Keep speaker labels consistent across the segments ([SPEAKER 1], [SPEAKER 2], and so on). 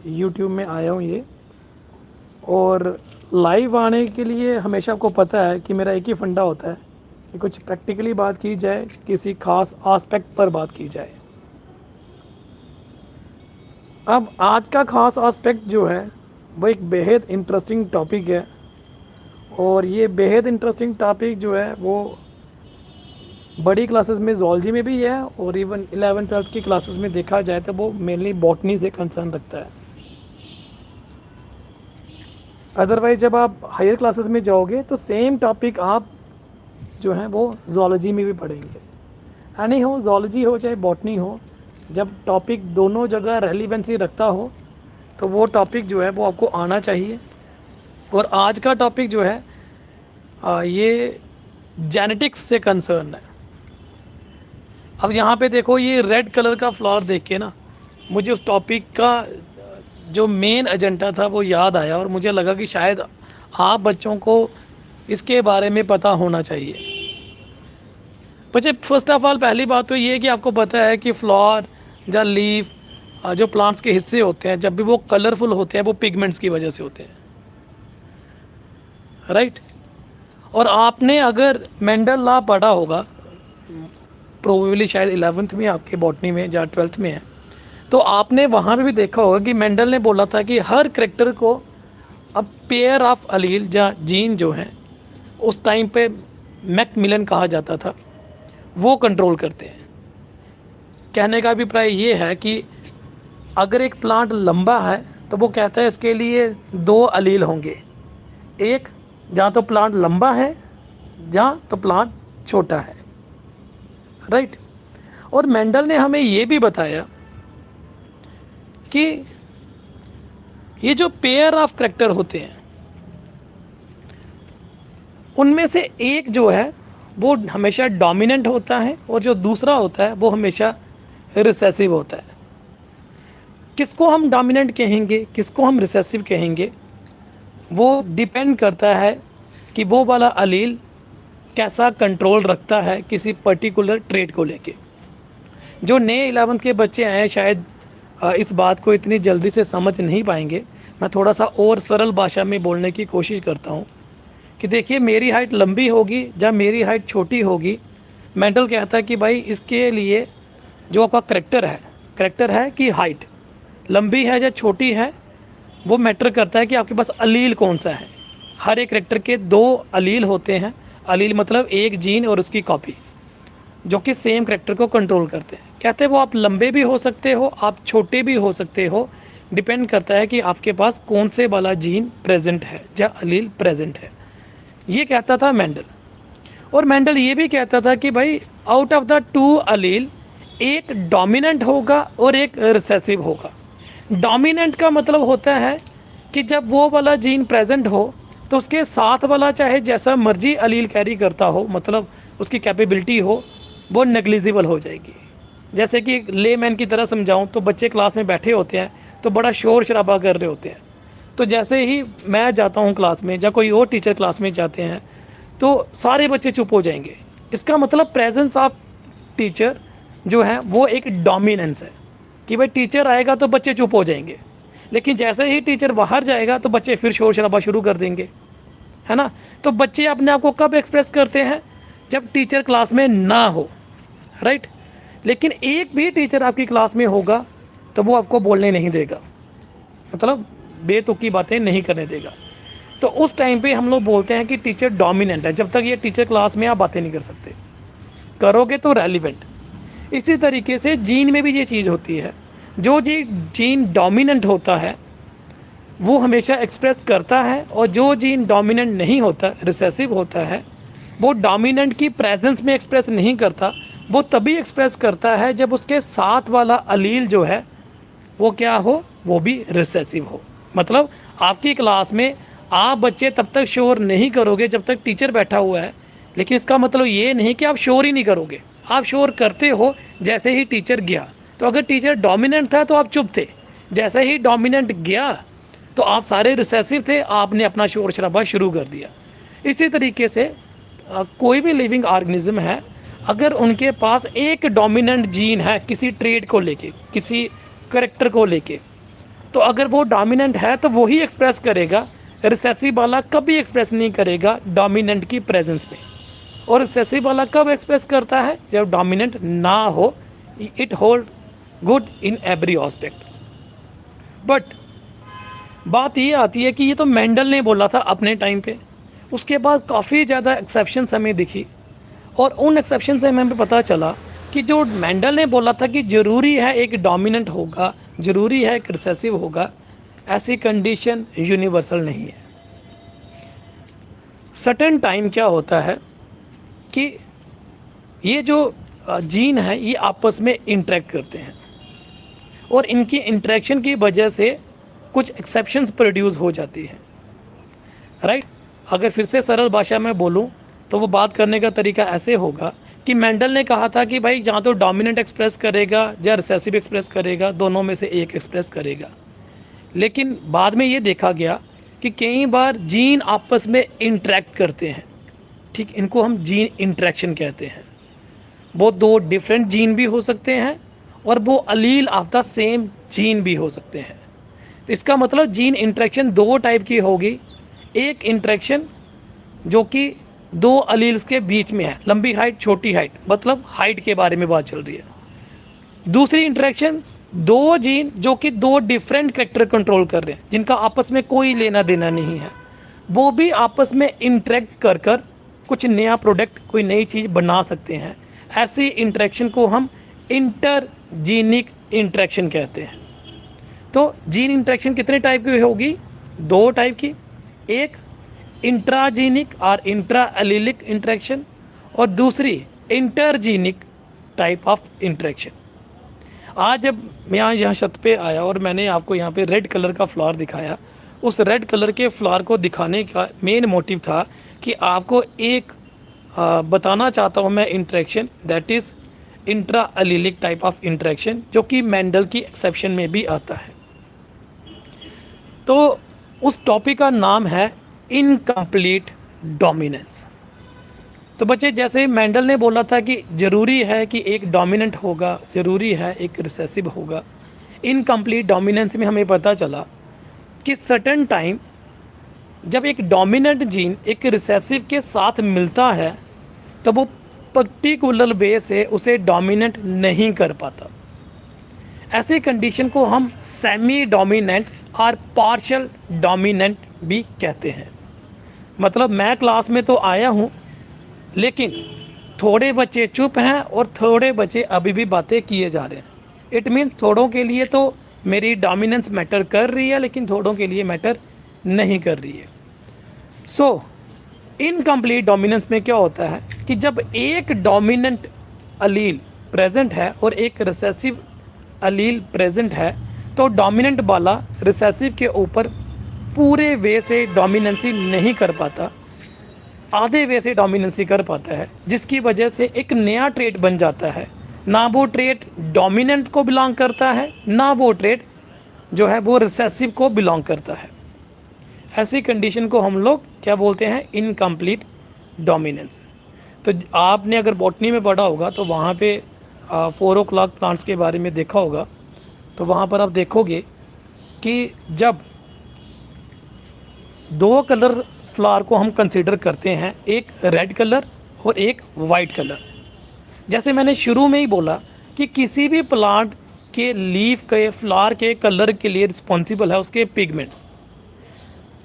[SPEAKER 1] YouTube में आया हूँ ये। और लाइव आने के लिए हमेशा आपको पता है कि मेरा एक ही फंडा होता है कि कुछ प्रैक्टिकली बात की जाए, किसी खास आस्पेक्ट पर बात की जाए। अब आज का खास आस्पेक्ट जो है वो एक बेहद इंटरेस्टिंग टॉपिक है। और ये बेहद इंटरेस्टिंग टॉपिक जो है वो बड़ी क्लासेस में ज़ूलॉजी में भी है, और इवन 11th-12th की क्लासेस में देखा जाए तो वो मेनली बॉटनी से कंसर्न रखता है। अदरवाइज जब आप हायर क्लासेस में जाओगे तो सेम टॉपिक आप जो है वो ज़ूलॉजी में भी पढ़ेंगे। यानी हो ज़ूलॉजी हो चाहे बॉटनी हो, जब टॉपिक दोनों जगह रेलिवेंसी रखता हो तो वो टॉपिक जो है वो आपको आना चाहिए। और आज का टॉपिक जो है ये जेनेटिक्स से कंसर्न है। अब यहाँ पे देखो, ये रेड कलर का फ्लावर देख के ना मुझे उस टॉपिक का जो मेन एजेंडा था वो याद आया, और मुझे लगा कि शायद आप बच्चों को इसके बारे में पता होना चाहिए। बच्चे, फर्स्ट ऑफ ऑल पहली बात तो ये है कि आपको पता है कि फ्लावर या लीफ जो प्लांट्स के हिस्से होते हैं, जब भी वो कलरफुल होते हैं वो पिगमेंट्स की वजह से होते हैं, राइट। और आपने अगर मेंडल लॉ पढ़ा होगा, प्रोबेबली शायद 11th में आपके बॉटनी में या 12th में है, तो आपने वहाँ पे भी देखा होगा कि मेंडल ने बोला था कि हर करेक्टर को अब पेयर ऑफ अलील या जीन जो हैं उस टाइम पे मैकमिलन कहा जाता था, वो कंट्रोल करते हैं। कहने का अभिप्राय ये है कि अगर एक प्लांट लंबा है तो वो कहता है इसके लिए 2 अलील होंगे, एक जहाँ तो प्लांट लंबा है, जहाँ तो प्लांट छोटा है, राइट। और मेंडल ने हमें ये भी बताया कि ये जो पेयर ऑफ करैक्टर होते हैं उनमें से एक जो है वो हमेशा डोमिनेंट होता है, और जो दूसरा होता है वो हमेशा रिसेसिव होता है। किसको हम डोमिनेंट कहेंगे, किसको हम रिसेसिव कहेंगे, वो डिपेंड करता है कि वो वाला अलील कैसा कंट्रोल रखता है किसी पर्टिकुलर ट्रेट को लेके। जो नए 11th के बच्चे हैं शायद इस बात को इतनी जल्दी से समझ नहीं पाएंगे। मैं थोड़ा सा और सरल भाषा में बोलने की कोशिश करता हूँ कि देखिए, मेरी हाइट लंबी होगी या मेरी हाइट छोटी होगी, मेंडल कहता है कि भाई इसके लिए जो आपका करेक्टर है कि हाइट लंबी है या छोटी है, वो मैटर करता है कि आपके पास अलील कौन सा है। हर एक करेक्टर के 2 अलील होते हैं। अलील मतलब एक जीन और उसकी कॉपी, जो कि सेम करेक्टर को कंट्रोल करते हैं। कहते हैं वो आप लंबे भी हो सकते हो, आप छोटे भी हो सकते हो, डिपेंड करता है कि आपके पास कौन से वाला जीन प्रेजेंट है या अलील प्रेजेंट है। ये कहता था मेंडल। और मेंडल ये भी कहता था कि भाई आउट ऑफ द 2 अलील एक डोमिनेंट होगा और एक रिसेसिव होगा। डोमिनेंट का मतलब होता है कि जब वो वाला जीन प्रेजेंट हो तो उसके साथ वाला चाहे जैसा मर्जी अलील कैरी करता हो, मतलब उसकी कैपेबिलिटी हो, वो नेग्लिजिबल हो जाएगी। जैसे कि लेमैन की तरह समझाऊं तो बच्चे क्लास में बैठे होते हैं तो बड़ा शोर शराबा कर रहे होते हैं, तो जैसे ही मैं जाता हूं क्लास में या कोई और टीचर क्लास में जाते हैं तो सारे बच्चे चुप हो जाएंगे। इसका मतलब प्रेजेंस ऑफ टीचर जो है वो एक डोमिनेंस है कि भाई टीचर आएगा तो बच्चे चुप हो जाएंगे, लेकिन जैसे ही टीचर बाहर जाएगा तो बच्चे फिर शोर शराबा शुरू कर देंगे, है ना। तो बच्चे अपने आप को कब एक्सप्रेस करते हैं, जब टीचर क्लास में ना हो, राइट। लेकिन एक भी टीचर आपकी क्लास में होगा तो वो आपको बोलने नहीं देगा, मतलब बेतुकी बातें नहीं करने देगा। तो उस टाइम पे हम लोग बोलते हैं कि टीचर डोमिनेंट है। जब तक ये टीचर क्लास में आप बातें नहीं कर सकते, करोगे तो रेलिवेंट। इसी तरीके से जीन में भी ये चीज़ होती है। जो जीन डोमिनेंट होता है वो हमेशा एक्सप्रेस करता है, और जो जीन डोमिनेंट नहीं होता, रिसेसिव होता है, वो डोमिनेंट की प्रेजेंस में एक्सप्रेस नहीं करता। वो तभी एक्सप्रेस करता है जब उसके साथ वाला अलील जो है वो क्या हो, वो भी रिसेसिव हो। मतलब आपकी क्लास में आप बच्चे तब तक शोर नहीं करोगे जब तक टीचर बैठा हुआ है, लेकिन इसका मतलब ये नहीं कि आप शोर ही नहीं करोगे। आप शोर करते हो जैसे ही टीचर गया। तो अगर टीचर डोमिनेंट था तो आप चुप थे, जैसे ही डोमिनेंट गया तो आप सारे रिसेसिव थे, आपने अपना शोर शराबा शुरू कर दिया। इसी तरीके से कोई भी लिविंग ऑर्गेनिज्म है, अगर उनके पास एक डोमिनेंट जीन है किसी ट्रेट को लेके, किसी करेक्टर को लेके, तो अगर वो डोमिनेंट है तो वो ही एक्सप्रेस करेगा, रिसेसिव वाला कभी एक्सप्रेस नहीं करेगा डोमिनेंट की प्रेजेंस में। और रिसेसिव वाला कब एक्सप्रेस करता है, जब डोमिनेंट ना हो। It hold good in every aspect. But बात ये आती है कि ये तो मेंडल ने बोला था अपने टाइम पे, उसके बाद काफ़ी ज़्यादा एक्सेप्शंस हमें दिखी, और उन एक्सेप्शन से हमें पता चला कि जो मेंडल ने बोला था कि ज़रूरी है एक डोमिनेंट होगा, ज़रूरी है एक रिसेसिव होगा, ऐसी कंडीशन यूनिवर्सल नहीं है। सर्टेन टाइम क्या होता है कि ये जो जीन है ये आपस में इंटरेक्ट करते हैं, और इनकी इंटरेक्शन की वजह से कुछ एक्सेप्शंस प्रोड्यूस हो जाती हैं, राइट। अगर फिर से सरल भाषा में बोलूं तो वो बात करने का तरीका ऐसे होगा कि मेंडल ने कहा था कि भाई जहाँ तो डोमिनेंट एक्सप्रेस करेगा या रिसेसिव एक्सप्रेस करेगा, दोनों में से एक एक्सप्रेस करेगा। लेकिन बाद में ये देखा गया कि कई बार जीन आपस में इंटरेक्ट करते हैं, ठीक, इनको हम जीन इंटरेक्शन कहते हैं। वो दो डिफरेंट जीन भी हो सकते हैं और वो अलील ऑफ द सेम जीन भी हो सकते हैं। तो इसका मतलब जीन इंटरेक्शन दो टाइप की होगी। एक इंटरेक्शन जो कि दो अलील्स के बीच में है, लंबी हाइट छोटी हाइट, मतलब हाइट के बारे में बात चल रही है। दूसरी इंटरेक्शन दो जीन जो कि दो डिफरेंट कैरेक्टर कंट्रोल कर रहे हैं, जिनका आपस में कोई लेना देना नहीं है, वो भी आपस में इंटरेक्ट कर कर कुछ नया प्रोडक्ट, कोई नई चीज़ बना सकते हैं। ऐसी इंटरेक्शन को हम इंटरजीनिक इंटरेक्शन कहते हैं। तो जीन इंटरेक्शन कितने टाइप की होगी? दो टाइप की, एक इंट्राजीनिक और इंट्रा एलिलिक इंटरेक्शन, और दूसरी इंटरजीनिक टाइप ऑफ इंटरेक्शन। आज जब मैं यहाँ छत पे आया और मैंने आपको यहाँ पे रेड कलर का फ्लावर दिखाया, उस रेड कलर के फ्लावर को दिखाने का मेन मोटिव था कि आपको एक बताना चाहता हूँ मैं interaction, that is intra allylic type of interaction, जो कि मेंडल की एक्सेप्शन में भी आता है। तो उस टॉपिक का नाम है इनकम्प्लीट डोमिनेंस। तो बच्चे, जैसे मेंडल ने बोला था कि ज़रूरी है कि एक डोमिनेंट होगा, ज़रूरी है एक रिसेसिव होगा, इनकम्प्लीट डोमिनेंस में हमें पता चला कि सर्टेन टाइम जब एक डोमिनेंट जीन एक रिसेसिव के साथ मिलता है तो वो पर्टिकुलर वे से उसे डोमिनेंट नहीं कर पाता। ऐसी कंडीशन को हम सेमी डोमिनेंट और पार्शियल डोमिनेंट भी कहते हैं। मतलब मैं क्लास में तो आया हूँ, लेकिन थोड़े बच्चे चुप हैं और थोड़े बच्चे अभी भी बातें किए जा रहे हैं। इट मीन थोड़ों के लिए तो मेरी डोमिनेंस मैटर कर रही है, लेकिन थोड़ों के लिए मैटर नहीं कर रही है। सो इनकम्प्लीट डोमिनेंस में क्या होता है कि जब एक डोमिनेंट अलील प्रेजेंट है और एक रिसेसिव अलील प्रेजेंट है, तो डोमिनेंट वाला रिसेसिव के ऊपर पूरे वे से डोमिनेंसी नहीं कर पाता, आधे वे से डोमिनेंसी कर पाता है, जिसकी वजह से एक नया ट्रेट बन जाता है। ना वो ट्रेट डोमिनेंट को बिलोंग करता है, ना वो ट्रेट जो है वो रिसेसिव को बिलोंग करता है। ऐसी कंडीशन को हम लोग क्या बोलते हैं? Incomplete dominance. तो आपने अगर बॉटनी में पढ़ा होगा तो वहाँ पे 4 o'clock प्लांट्स के बारे में देखा होगा, तो वहाँ पर आप देखोगे कि जब दो कलर फ्लावर को हम कंसीडर करते हैं, एक रेड कलर और एक वाइट कलर। जैसे मैंने शुरू में ही बोला कि किसी भी प्लांट के लीफ के फ्लावर के कलर के लिए रिस्पॉन्सिबल है उसके पिगमेंट्स।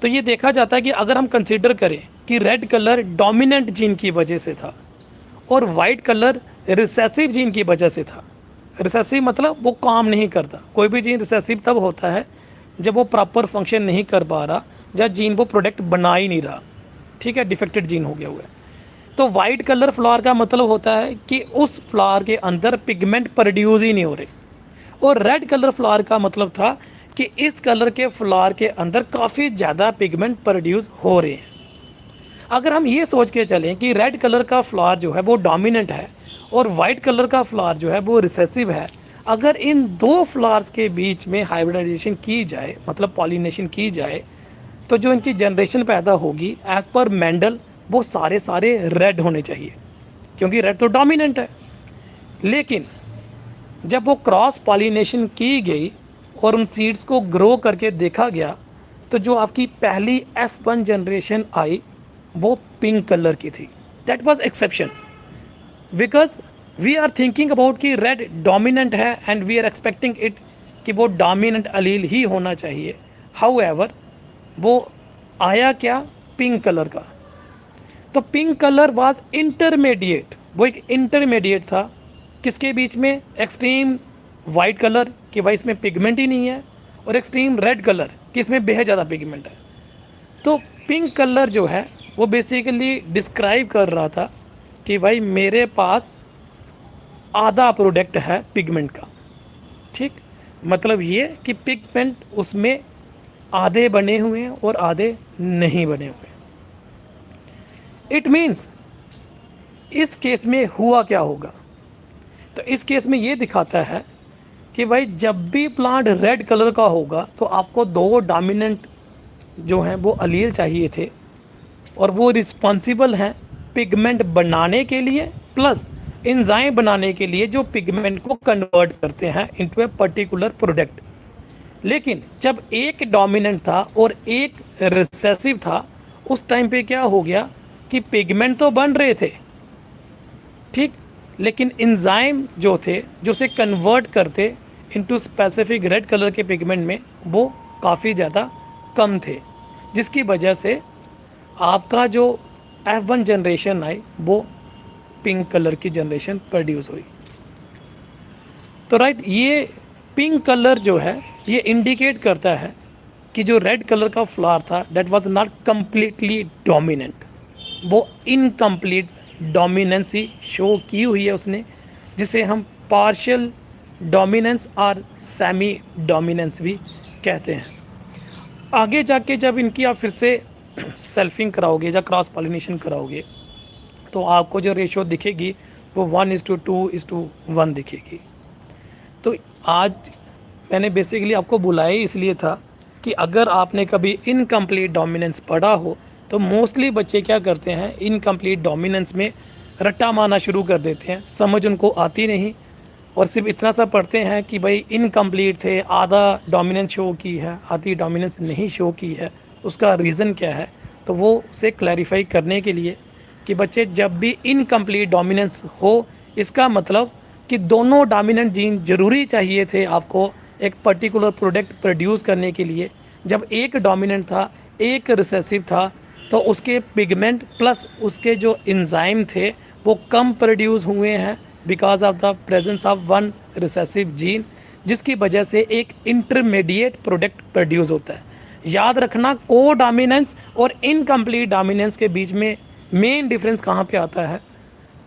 [SPEAKER 1] तो ये देखा जाता है कि अगर हम कंसीडर करें कि रेड कलर डोमिनेंट जीन की वजह से था और वाइट कलर रिसेसिव जीन की वजह से था। रिसेसिव मतलब वो काम नहीं करता। कोई भी जीन रिसेसिव तब होता है जब वो प्रॉपर फंक्शन नहीं कर पा रहा, जब जीन वो प्रोडक्ट बना ही नहीं रहा, ठीक है, डिफेक्टेड जीन हो गया हुआ है। तो वाइट कलर फ्लावर का मतलब होता है कि उस फ्लावर के अंदर पिगमेंट प्रोड्यूस ही नहीं हो रहे, और रेड कलर फ्लावर का मतलब था कि इस कलर के फ्लावर के अंदर काफ़ी ज़्यादा पिगमेंट प्रोड्यूस हो रहे हैं। अगर हम ये सोच के चलें कि रेड कलर का फ्लावर जो है वो डोमिनेंट है और वाइट कलर का फ्लावर जो है वो रिसेसिव है, अगर इन दो फ्लावर्स के बीच में हाइब्रिडाइजेशन की जाए, मतलब पॉलिनेशन की जाए, तो जो इनकी जनरेशन पैदा होगी एज़ पर मेंडल वो सारे रेड होने चाहिए, क्योंकि रेड तो डोमिनेंट है। लेकिन जब वो क्रॉस पॉलिनेशन की गई और उन सीड्स को ग्रो करके देखा गया, तो जो आपकी पहली F1 जनरेशन आई वो पिंक कलर की थी. That was exceptions, because we are thinking about कि रेड डोमिनेंट है and we are expecting it कि वो डोमिनेंट अलील ही होना चाहिए. हाउएवर वो आया क्या, पिंक कलर का. तो पिंक कलर वाज इंटरमीडिएट, वो एक इंटरमीडिएट था किसके बीच में, एक्सट्रीम वाइट कलर कि भाई इसमें पिगमेंट ही नहीं है, और एक्सट्रीम रेड कलर कि इसमें बेहद ज़्यादा पिगमेंट है. तो पिंक कलर जो है वो बेसिकली डिस्क्राइब कर रहा था कि भाई मेरे पास आधा प्रोडक्ट है पिगमेंट का. ठीक, मतलब ये कि पिगमेंट उसमें आधे बने हुए हैं और आधे नहीं बने हुए. इट मीन्स इस केस में हुआ क्या होगा, तो इस केस में ये दिखाता है कि भाई जब भी प्लांट रेड कलर का होगा तो आपको दो डोमिनेंट जो हैं वो अलील चाहिए थे, और वो रिस्पॉन्सिबल हैं पिगमेंट बनाने के लिए प्लस एंजाइम बनाने के लिए जो पिगमेंट को कन्वर्ट करते हैं इनटू ए पर्टिकुलर प्रोडक्ट. लेकिन जब एक डोमिनेंट था और एक रिसेसिव था, उस टाइम पे क्या हो गया कि पिगमेंट तो बन रहे थे, ठीक, लेकिन एंजाइम जो थे जो उसे कन्वर्ट करते इनटू स्पेसिफिक रेड कलर के पिगमेंट में वो काफ़ी ज़्यादा कम थे, जिसकी वजह से आपका जो F1 जनरेशन आई वो पिंक कलर की जनरेशन प्रोड्यूस हुई. तो राइट, ये पिंक कलर जो है ये इंडिकेट करता है कि जो रेड कलर का फ्लावर था that was not completely dominant, वो इनकम्प्लीट डोमिनेंसी शो की हुई है उसने, जिसे हम पार्शियल डोमिनेंस और सेमी डोमिनेंस भी कहते हैं. आगे जाके जब इनकी आप फिर से सेल्फिंग कराओगे या क्रॉस पॉलिनेशन कराओगे तो आपको जो रेशो दिखेगी वो 1:2:1 दिखेगी. तो आज मैंने बेसिकली आपको बुलाया इसलिए था कि अगर आपने कभी इनकम्प्लीट डोमिनेंस पढ़ा हो तो मोस्टली बच्चे क्या करते हैं, इनकम्प्लीट डोमिनेंस में रट्टा मारना शुरू कर देते हैं, समझ उनको आती नहीं और सिर्फ इतना सा पढ़ते हैं कि भाई इनकम्प्लीट थे, आधा डोमिनेंस शो की है, आधी डोमिनेंस नहीं शो की है, उसका रीज़न क्या है. तो वो उसे क्लैरिफाई करने के लिए कि बच्चे जब भी इनकम्प्लीट डोमिनेंस हो इसका मतलब कि दोनों डोमिनेंट जीन ज़रूरी चाहिए थे आपको एक पर्टिकुलर प्रोडक्ट प्रोड्यूस करने के लिए. जब एक डोमिनेंट था एक रिसेसिव था तो उसके पिगमेंट प्लस उसके जो एंजाइम थे वो कम प्रोड्यूस हुए हैं because of the presence of one recessive gene, जिसकी वजह से एक इंटरमीडिएट प्रोडक्ट प्रोड्यूस होता है. याद रखना को डोमिनेंस और इनकम्प्लीट डोमिनेंस के बीच में मेन डिफरेंस कहाँ पे आता है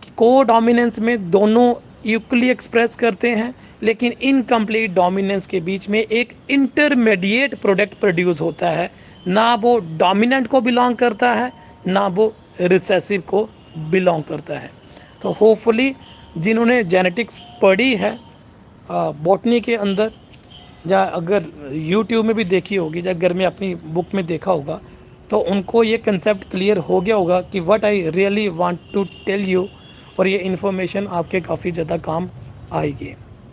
[SPEAKER 1] कि को डोमिनेंस में दोनों इक्वली एक्सप्रेस करते हैं, लेकिन इनकम्प्लीट डोमिनेंस के बीच में एक इंटरमीडिएट प्रोडक्ट प्रोड्यूस होता है. ना वो डोमिनेंट को बिलोंग करता है ना वो रिसेसिव को बिलोंग करता है. तो होपफुली जिन्होंने जेनेटिक्स पढ़ी है बॉटनी के अंदर, या अगर यूट्यूब में भी देखी होगी या घर में अपनी बुक में देखा होगा, तो उनको ये कंसेप्ट क्लियर हो गया होगा कि what I really want to tell you, और ये इन्फॉर्मेशन आपके काफ़ी ज़्यादा काम आएगी.